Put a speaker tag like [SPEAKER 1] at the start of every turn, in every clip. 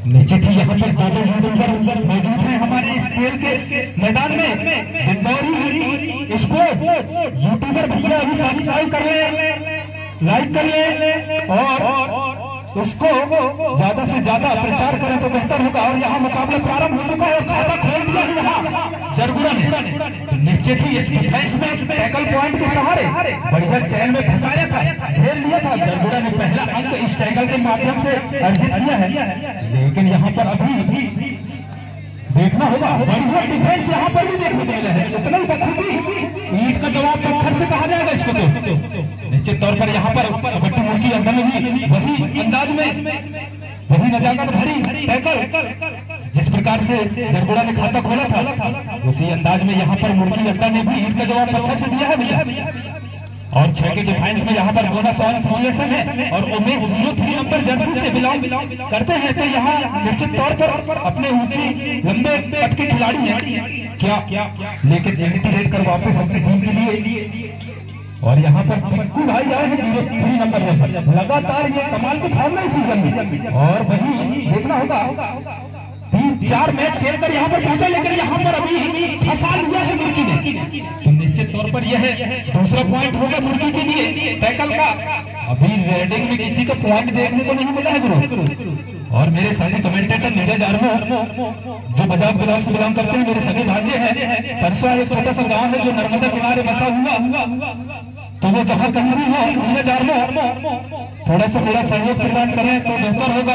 [SPEAKER 1] निश्चित ही यहाँ पर दो यूट्यूबर मौजूद हैं हमारे इस खेल के मैदान में। दिंदौरी स्पोर्ट यूट्यूबर भैया अभी सब्सक्राइब कर ले, लाइक कर ले और इसको ज्यादा से ज्यादा प्रचार करें तो बेहतर होगा। और यहाँ मुकाबला प्रारंभ हो चुका है और खाता खोल दिया है यहाँ जरगुड़ा ने। निश्चित ही इस डिफेंस में टैकल पॉइंट के सहारे बढ़िया चैन में फंसाया था, घेर लिया था। जरगुड़ा ने पहला अंक इस टैकल के माध्यम से अर्जित किया है। लेकिन यहाँ पर अभी देखना होगा, बढ़िया डिफेंस यहाँ पर भी देखने को मिला है। इतना ही बखूबी ईट का जवाब पत्थर से कहा जाएगा इसको तो। निश्चित तौर पर यहाँ पर कबड्डी मुर्गी अंदर में भी वही अंदाज में, वही नजाकत भरी टैकल जिस प्रकार से जरगुड़ा ने खाता खोला था, उसी अंदाज में यहाँ पर मुर्गी अड्डा ने भी ईट का जवाब पत्थर से दिया है भैया। और 6 के डिफेंस में यहाँ पर बोनस ऑन सिचुएशन है और उमेश 03 नंबर जर्सी से बिलोंग करते हैं। तो यहाँ निश्चित तौर पर अपने ऊंची लंबे कद के खिलाड़ी हैं क्या, लेकिन एंटी कर वापस अपनी टीम के लिए। और यहाँ पर टिक्कू भाई आए हैं 03 नंबर जर्सी, लगातार ये कमाल की फॉर्म है इस सीजन में। और वही देखना होगा 3-4 मैच खेलकर यहाँ पर पहुंचा, लेकिन यहाँ पर अभी फंसा लिया है मुर्गी ने। तो निश्चित तौर पर यह दूसरा पॉइंट होगा मुर्गी के लिए टैकल का। अभी रेडिंग में किसी का पॉइंट देखने को नहीं मिला है गुरु। और मेरे साथी कमेंटेटर नीरज आर्मो जो बजाज ब्लॉक से बिलोंग करते हैं, मेरे सगे भांजे हैं। परसों एक छोटा सा गांव है जो नर्मदा किनारे बसा हुआ, तो वो जहां कहीं भी हो नीरज आर्मो थोड़ा सा मेरा सहयोग प्रदान करें तो बेहतर होगा।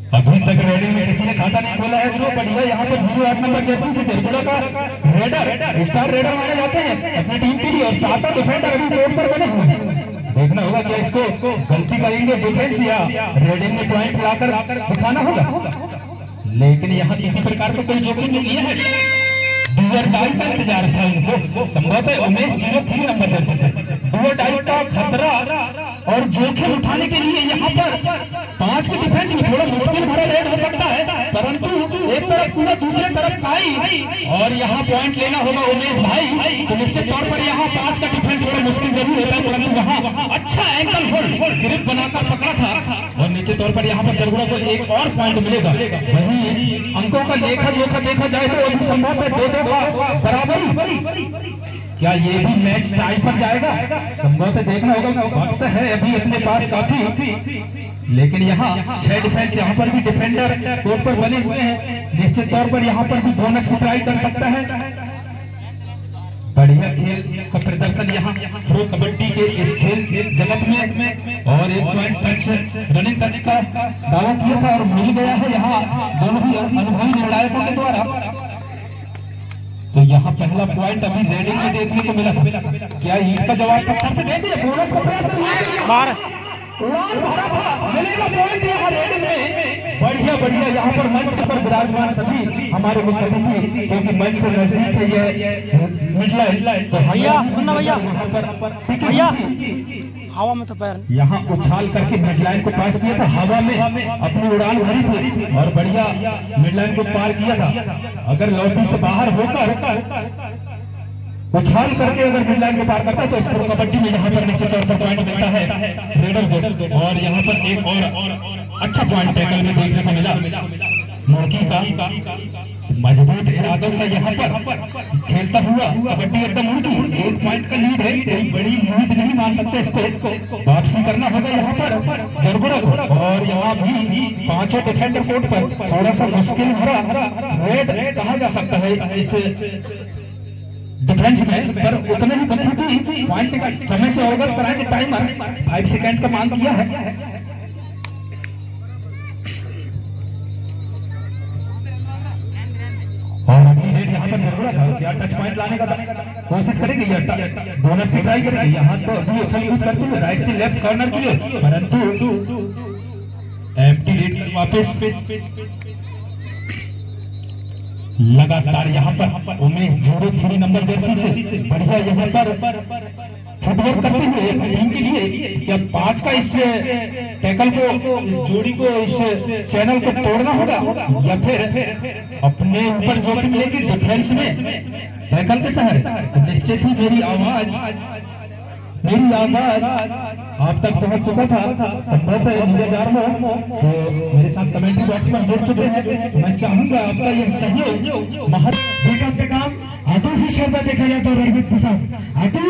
[SPEAKER 1] अभी तक रेडिंग में किसी ने खाता नहीं खोला है तो बढ़िया। यहाँ पर 08 नंबर जर्सी से जरगुड़ा का रेडर स्टार रेडर माने जाते हैं अपनी टीम के लिए। और 7 डिफेंडर अभी बोर्ड पर बने हुए हैं। देखना होगा कि इसको गलती करेंगे डिफेंस या रेडिंग में पॉइंट लाकर दिखाना होगा। लेकिन यहाँ किसी प्रकार का कोई जोखिम नहीं लिया है। डुअर डाई का इंतजार था उनको, संभवतः उमेश 03 नंबर जर्सी से। डुअर डाई का खतरा और जोखिम उठाने के लिए यहाँ पर 5 के डिफेंस में थोड़ा मुश्किल भरा रेड हो सकता है, परंतु एक तरफ पूरा दूसरे तरफ खाई और यहाँ पॉइंट लेना होगा उमेश भाई। तो निश्चित तौर पर यहाँ 5 का डिफेंस थोड़ा मुश्किल जरूर होता है, परंतु वहाँ अच्छा एंकल होल्ड ग्रिप बनाकर पकड़ा था। और निश्चित तौर पर यहाँ पर जरगुड़ा को एक और पॉइंट मिलेगा। वही अंकों का लेखा जोखा देखा जाए तो अभी संभव है 2-2 का बराबरी। क्या ये भी मैच टाई पर जाएगा? संभवतः देखना होगा, वक्त है अभी अपने पास काफी। लेकिन यहाँ 6 डिफेंस यहाँ पर भी डिफेंडर कोर्ट पर बने हुए हैं। निश्चित तौर पर यहाँ पर भी बोनस की ट्राई कर सकता है। बढ़िया खेल का प्रदर्शन यहाँ प्रो कबड्डी के इस खेल जगत में। और एक पॉइंट टच रनिंग टच का दावा किया था और मिल गया है यहाँ दोनों ही अनुभवी निर्णायकों के द्वारा। तो यहाँ पहला पॉइंट अभी रेडिंग में देखने को मिला था। क्या ईट का जवाब पत्थर से दे दिया? बोनस का प्रयास मिलेगा पॉइंट यहाँ रेडिंग में। बढ़िया यहाँ पर मंच पर विराजमान सभी हमारे मुख्य अतिथि, क्योंकि मंच से नजदीक है ये मिडलाइन। तो भैया सुनना भैया हवा में तो पैर यहाँ उछाल करके मिडलाइन को पास किया था, हवा में अपनी उड़ान भरी थी और बढ़िया मिडलाइन को पार किया था। अगर लौटी से बाहर होकर उछाल करके अगर मिडलाइन को पार करता है तो इसको कबड्डी में यहाँ पर निश्चित तौर पर पॉइंट मिलता है रेडर को। और यहाँ पर एक और अच्छा पॉइंट टैकल में देखने को मिला मुर्गी का। मजबूत इरादों से यहाँ पर खेलता हुआ कबड्डी एकदम मुर्गी 1 पॉइंट का लीड है। कोई बड़ी उम्मीद नहीं मान सकते, इसको वापसी करना होगा यहाँ पर जरगुड़ा को। और यहाँ भी 5 डिफेंडर कोर्ट पर थोड़ा सा मुश्किल भरा रेड कहा जा सकता है इस डिफेंस में, पर उतने ही बखूबी पॉइंट का समय से अवगत कराएंगे। टाइमर 5 सेकंड का मांग किया है। और अभी रेड यहाँ पर जरूरत है, क्या टच पॉइंट लाने का कोशिश करेंगे, बोनस की ट्राई करेंगे। यहाँ तो अभी उछल कूद करते हुए राइट से लेफ्ट कॉर्नर की ओर, परंतु एम्प्टी रेड वापस लगातार यहाँ पर उमेश 03 नंबर जर्सी से बढ़िया यहाँ पर फुटवर्क करते हुए अपनी टीम के लिए। या 5 का इस टैकल को, इस जोड़ी को, इस चैनल को तोड़ना होगा या फिर अपने ऊपर जोखिम लेके डिफेंस में टैकल के सहारे। तो निश्चित ही मेरी आवाज आप तक पहुंच चुका था संभवतः नीरज आर्मो, तो मेरे साथ कमेंट्री बॉक्स में जुड़ चुके हैं। मैं चाहूंगा आपका ये सहयोग महत्व काम अतुल से शब्द देखा जाता है। रणजीत प्रसाद अतुल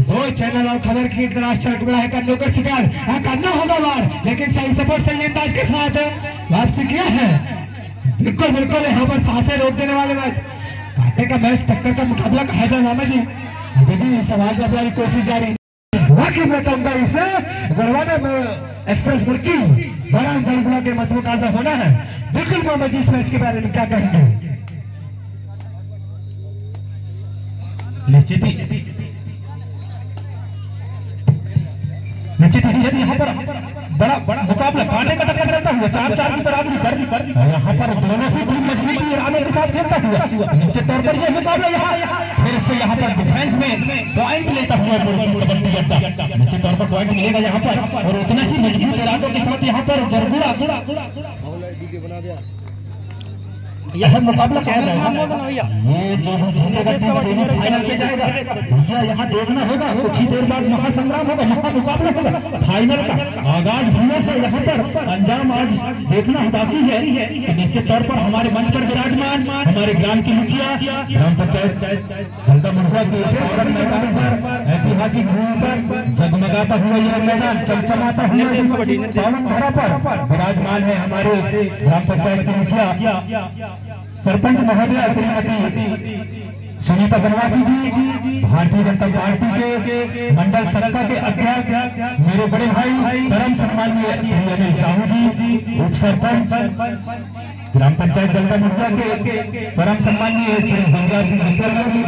[SPEAKER 1] दो चैनल और खबर की तलाश चल रहा है करने का शिकार करना होगा वार, लेकिन सही सपोर्ट सही अंदाज के साथ वापसी किया है। बिल्कुल बिल्कुल यहाँ पर सांसें रोक देने वाले मैच कांटे का मैच टक्कर का मुकाबला कहा जाए मामा जी। अभी भी सवाल जवाब की कोशिश जारी इसे गढ़वाना एक्सप्रेस मुल्की बड़ा जलगुड़ा के मत मुकाबला होना है। बिल्कुल मामा जी इस मैच के बारे में क्या कहेंगे? निश्चित ही यहाँ पर बड़ा बड़ा मुकाबला कांटे का टक्कर चलता हुआ 4-4 की बराबरी कर यहाँ पर दोनों ही टीम मजबूती रानों के साथ खेलता हुआ निश्चित तौर पर यह मुकाबला फिर से यहाँ पर डिफेंस में पॉइंट लेता हुआ कबड्डी अड्डा निश्चित तौर पर पॉइंट मिलेगा यहाँ पर, और उतना ही मजबूत इरादों के साथ यहाँ पर जरगुड़ा यह मुकाबला कहा जाएगा। ये जो भी जीतेगा सेमीफाइनल पे जाएगा भैया, यहाँ देखना होगा कुछ ही देर बाद महासंग्राम होगा, महामुकाबला होगा, फाइनल का आगाज हुआ है। यहाँ पर अंजाम आज देखना बाकी है। तो निश्चित तौर पर हमारे मंच पर विराजमान हमारे ग्राम की मुखिया ग्राम पंचायत जलदा मुंडा के मैदान पर ऐतिहासिक भूमि पर जगमगाता हुआ यह मैदान चमचमाता हुआ पावन धारा पर विराजमान है हमारे ग्राम पंचायत की मुखिया सरपंच महोदय श्रीमती सुनीता बनवासी जी, भारतीय जनता पार्टी के मंडल सत्ता के अध्यक्ष मेरे बड़े भाई परम सम्मानीय श्री अनिल साहू जी, उप सरपंच ग्राम पंचायत जलदा मुर्जा के परम सम्मानीय श्री गुलजार सिंह मिश्रा जी,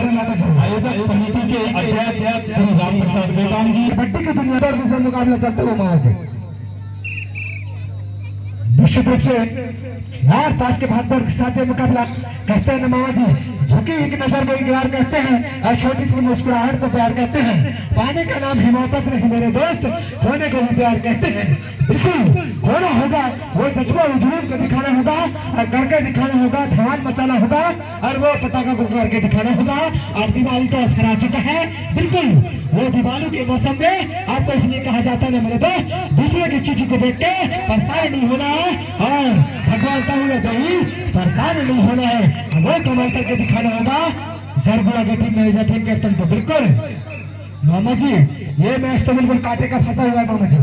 [SPEAKER 1] आयोजक समिति के अध्यक्ष श्री राम प्रसाद बेताम जी। कबड्डी के दुनिया पर दूसरा मुकाबला चलते हुए महाराज निश्चित रूप से यार पास के भाग के साथ मुकाबला कहते हैं मामा जी, झुकी एक नजर को इकरार कहते हैं और छोटी सी मुस्कुराहट को प्यार कहते हैं। पाने का नाम हिमाकत नहीं मेरे दोस्त, खोने को भी प्यार कहते हैं। बिल्कुल खोना होगा वो जज्बा जुनून को दिखाना होगा और करके दिखाना होगा, धमाल मचाना होगा और वो पटाखा को करके दिखाना होगा। और दिवाली तो असर आ चुका है, बिल्कुल वो दिवाली के मौसम में आपको इसलिए कहा जाता है मेरे दोस्त, दूसरे की चीज को देख के परेशान नहीं होना है और भगवान का हुआ दही परेशान नहीं होना है, वो कमाल करके दिखाना होगा। जरगुड़ा की टीम में टीम कैप्टन को बिल्कुल मामा जी ये मैच तो बिल्कुल कांटे का फंसा हुआ है मामा जी।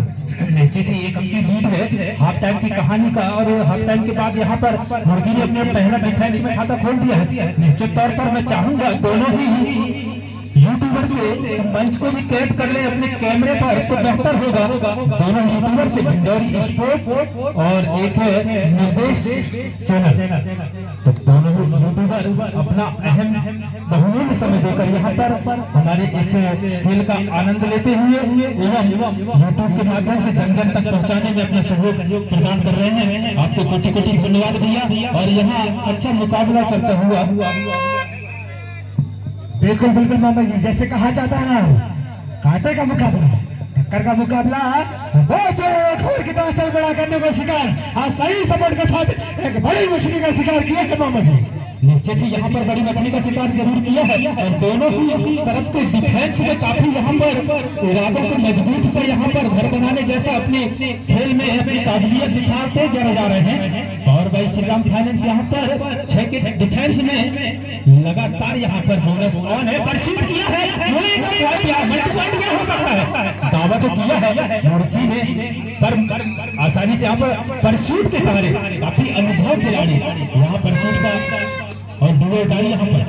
[SPEAKER 1] निश्चित ही एक अंक की लीड है हाफ टाइम की कहानी का, और हाफ टाइम के बाद यहाँ पर मुर्गी ने अपने पहला डिफेंस में खाता खोल दिया है। निश्चित तौर पर मैं चाहूंगा दोनों ही यूट्यूबर से मंच को भी कैद कर ले अपने कैमरे पर तो बेहतर होगा। दोनों यूट्यूबर से भिंडोरी स्पोर्ट और एक है निर्देश चैनल, तो दोनों यूट्यूबर अपना अहम बहुमूल्य समय देकर यहाँ पर हमारे इस खेल का आनंद लेते हुए एवं यूट्यूब के माध्यम से जन जन तक पहुँचाने में अपना सहयोग प्रदान कर रहे हैं। आपको कोटि कोटि धन्यवाद भैया। और यहाँ अच्छा मुकाबला चलता हुआ बिल्कुल बिल्कुल मामा जी, जैसे कहा जाता है ना कांटे का मुकाबला टक्कर का मुकाबला वो जो खबर की तरह चल बड़ा करने का शिकार आज सही सपोर्ट के साथ एक बड़ी मछली का शिकार किया है मामा जी। निश्चित ही यहाँ पर बड़ी मछली का शिकार जरूर किया है और दोनों ही तरफ के डिफेंस में काफी यहाँ पर इरादों को मजबूत से यहाँ पर घर बनाने जैसा अपने खेल में अपनी काबिलियत दिखाते जा रहे हैं। और भाई श्रीराम फाइनेंस यहाँ पर 6 के डिफेंस में लगातार यहाँ पर बोनस ऑन है, परसीव किया है हो सकता है, दावा तो किया है मुर्गी ने पर आसानी से यहाँ पर परसूट के सहारे काफी अनुभव खिलाड़ी यहाँ परसूट का और डुअल डाई यहाँ पर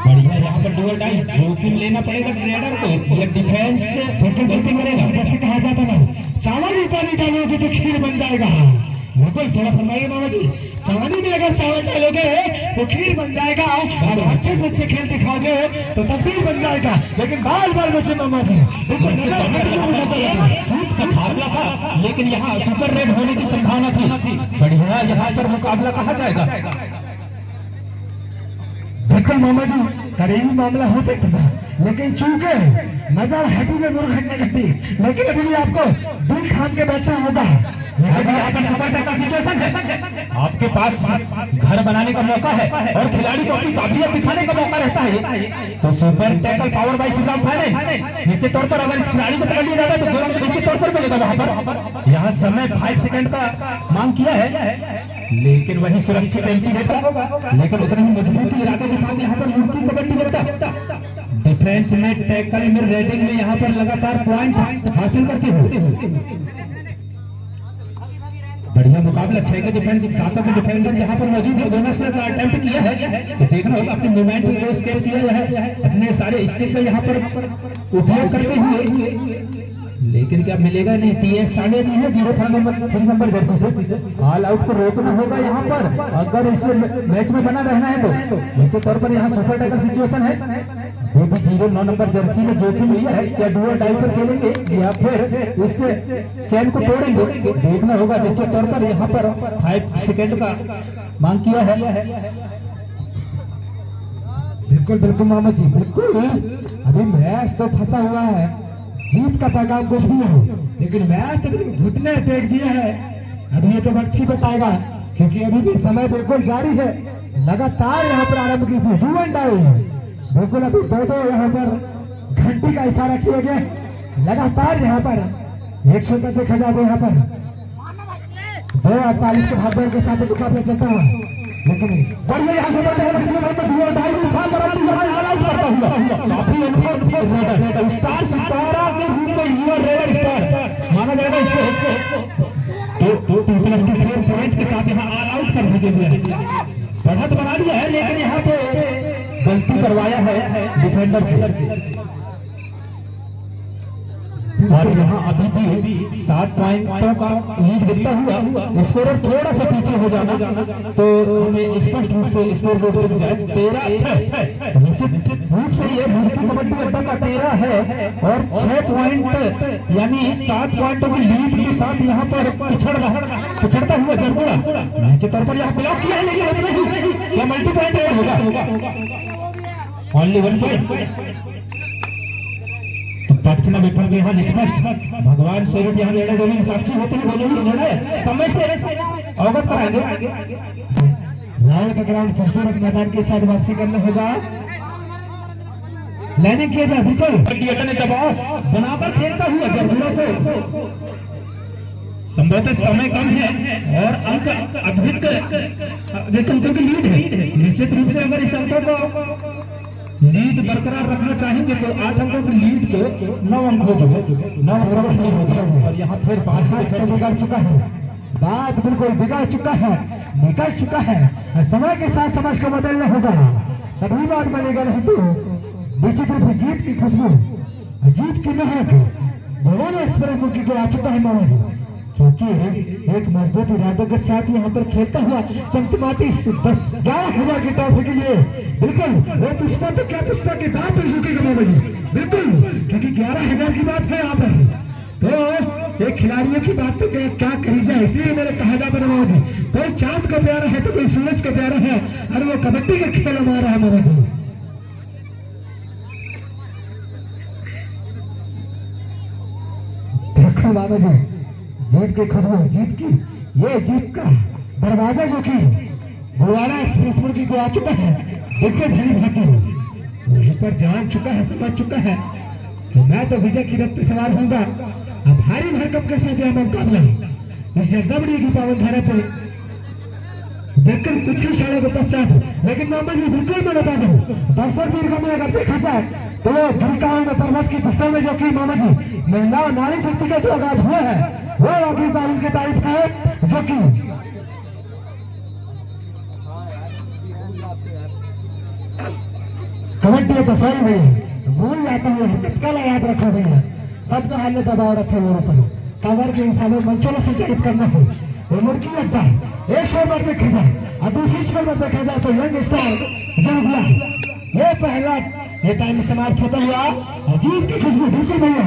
[SPEAKER 1] बढ़िया, यहाँ पर डुअल डाई जोखिम लेना पड़ेगा ट्रेडर को, ये डिफेंस गलती करेगा। जैसे कहा जाता ना चावल ही पानी डालोगे तो खीर बन जाएगा। बिल्कुल थोड़ा फरमाइए मामा जी, चावनी में अगर चावल डालोगे तो खीर बन जाएगा और अच्छे से अच्छे खेल दिखाओगे तो तकदीर बन जाएगा। लेकिन बाल बाल बच्चे मामा जी सूट का फासला था, लेकिन यहाँ सुपर रेड होने की संभावना थी। बढ़िया यहाँ पर मुकाबला कहा जाएगा।
[SPEAKER 2] देखो मामा जी, करीबी मामला हो सकता था, लेकिन चूंकि नजर हटी में दुर्घटना घटी, लेकिन अभी भी आपको दिल खान के बैठना होगा।
[SPEAKER 1] यहाँ पर सुपर टैकल सिचुएशन है, आपके पास घर बनाने का मौका है और खिलाड़ी को अपनी काबिलियत दिखाने का मौका रहता है। तो super tackle power bye Shriram finance निश्चित तौर पर अगर इस खिलाड़ी को पकड़ लिया जाता है तो 2 अंक निश्चित तौर पर मिलेगा। वहां पर यहाँ समय 5 सेकंड का मांग किया है, लेकिन वही सुरक्षित एंट्री देता होगा, लेकिन उतनी ही मजबूती इरादे के साथ यहाँ पर लुढ़की कबड्डी करता। डिफेंस में, टैकल में, रेडिंग में यहाँ पर लगातार पॉइंट हासिल करते हुए बढ़िया मुकाबला। 6 के डिफेंस, 7 के डिफेंडर यहाँ पर मौजूद है। बोनस का अटेम्प्ट किया है तो देखना होगा अपने मूवमेंट को स्केप किया है, अपने सारे स्किल का यहाँ पर उपयोग करते हुए, लेकिन क्या मिलेगा नहीं। टीएस साढ़े जी है 3 नंबर जर्सी से ऑल आउट को रोकना होगा यहाँ पर अगर इस मैच में बना रहना है तो। निश्चित तौर पर यहाँ सुपर टैकल सिचुएशन है, वो भी 9 नंबर जर्सी में जोखिम लिया है, क्या डुअल डाई पर खेलेंगे या फिर इस चैन को तोड़ेंगे, देखना होगा। निश्चित तौर पर यहाँ पर 5 सेकंड का मांग किया है।
[SPEAKER 2] बिल्कुल बिल्कुल मोहम्मद जी, बिल्कुल। अभी मैच तो फंसा हुआ है, जीत का पैगाम कुछ भी हो, लेकिन मैच तो घुटने टेक दिया है। अभी ये तो वक्त ही बताएगा, क्योंकि अभी भी समय बिल्कुल जारी है। लगातार यहाँ पर आरंभ की थी डू एंड डाई, बिल्कुल अभी दो यहाँ पर घंटी का इशारा किया गया, लगातार यहाँ पर 100 तक देखा जाए यहाँ पर 2:48 के भागदौड़ के साथ मुकाबला चलता हुआ, लेकिन बढ़िया यहाँ से काफी अनुभव स्टार सितारा के रूप में युवा रेडर स्टार माना जाएगा इसको। तो 2+2 पॉइंट के साथ यहाँ ऑल आउट करने के लिए बढ़त बना लिया है, लेकिन यहाँ पे गलती करवाया है डिफेंडर से,
[SPEAKER 1] और यहाँ अभी भी 7 पॉइंटों का लीड दिखता हुआ स्कोरर थोड़ा सा पीछे हो जाना तो हमें स्पष्ट रूप से स्कोर बोर्ड दिख जाए। 13 निश्चित रूप से ये मुर्गी कबड्डी अड्डा का 13 है और 6 पॉइंट यानी 7 पॉइंटों की लीड के साथ यहाँ पर पिछड़ता हुआ जरगुड़ा निश्चित तौर पर यहाँ ब्लॉक किया है, लेकिन यह मल्टी पॉइंट एड होगा। ओनली 1 पॉइंट पक्ष में विपक्ष यहाँ निष्पक्ष भगवान स्वरूप यहाँ निर्णय देने में साक्षी होते हैं, दोनों ही निर्णय समय से अवगत कराएंगे। रावत ग्राउंड खूबसूरत मैदान के साथ वापसी करना होगा, लेने किया जाए बिल्कुल ने दबाव बनाकर खेलता हुआ जरगुड़ा को। संभवतः समय कम है और अंक अधिक अंकों की लीड है। निश्चित रूप से अगर इस अंकों को लीड बरकरार रखना चाहेंगे तो 8 अंकों की लीड को 9 अंक हो चुके, 9 अंक नहीं होगा और यहाँ फिर 5 बिगड़ चुका है, बात बिल्कुल बिगड़ चुका है, निकल चुका है। समय के साथ समझ को बदलना होगा, तभी बात बनेगा, नहीं तो निश्चित रूप से जीत की खुशबू, जीत की महक दोनों एक्सप्रेस मुल्की को आ चुका है मामा जी, क्योंकि एक मजबूत इरादों के साथ यहाँ पर खेलता हुआ चमचमाती 11,000 की ट्रॉफी के लिए बिल्कुल वो पुष्पा तो क्या पुष्पा के दांत पर झुकेगा मामा जी, बिल्कुल, क्योंकि 11,000 की बात है यहाँ पर। तो एक खिलाड़ियों की बात तो क्या कही जाए, इसलिए मैंने कहा जाता है मामा जी, कोई चांद का प्यारा है तो कोई सूरज का प्यारा है, और वो कबड्डी का खेल हमारा है मामा जी। देखो मामा जी, जीत की खुशबू, जीत की ये जीत का दरवाजा जो कि बुलाना एक्सप्रेस मुर्गी को आ चुका है, देखिए भीड़ भाती वहीं पर जान चुका है, समझ चुका है कि मैं तो विजय की रथ पे सवार होऊंगा। अब भारी भरकम के साथ यह मुकाबला इस जगदबड़ी की पावन धारा पे बिल्कुल कुछ ही क्षणों के पश्चात, लेकिन मोहम्मद जी बिल्कुल मैं बता दूं, दर्शक वीर में अगर देखा जाए तो गिरकाओं में पर्वत की पुस्तक में जो कि मोहम्मद जी महिला और नारी शक्ति का जो आगाज हुआ है वो वाकई कानून की तारीफ है, जो कि कबड्डी बसाई हुई भूल जाता है, तत्काल याद रखा भैया, सबका हाल दबाव रखे मेरे पर कवर के हिसाब से मंचों में संचालित करना है। वो मुर्गी अड्डा एक शोर पर देखा जाए और दूसरी शोर पर देखा जाए तो यंग स्टार जरगुड़ा ये पहला ये टाइम समाप्त होता हुआ, जीत की खुशबू बिल्कुल भैया।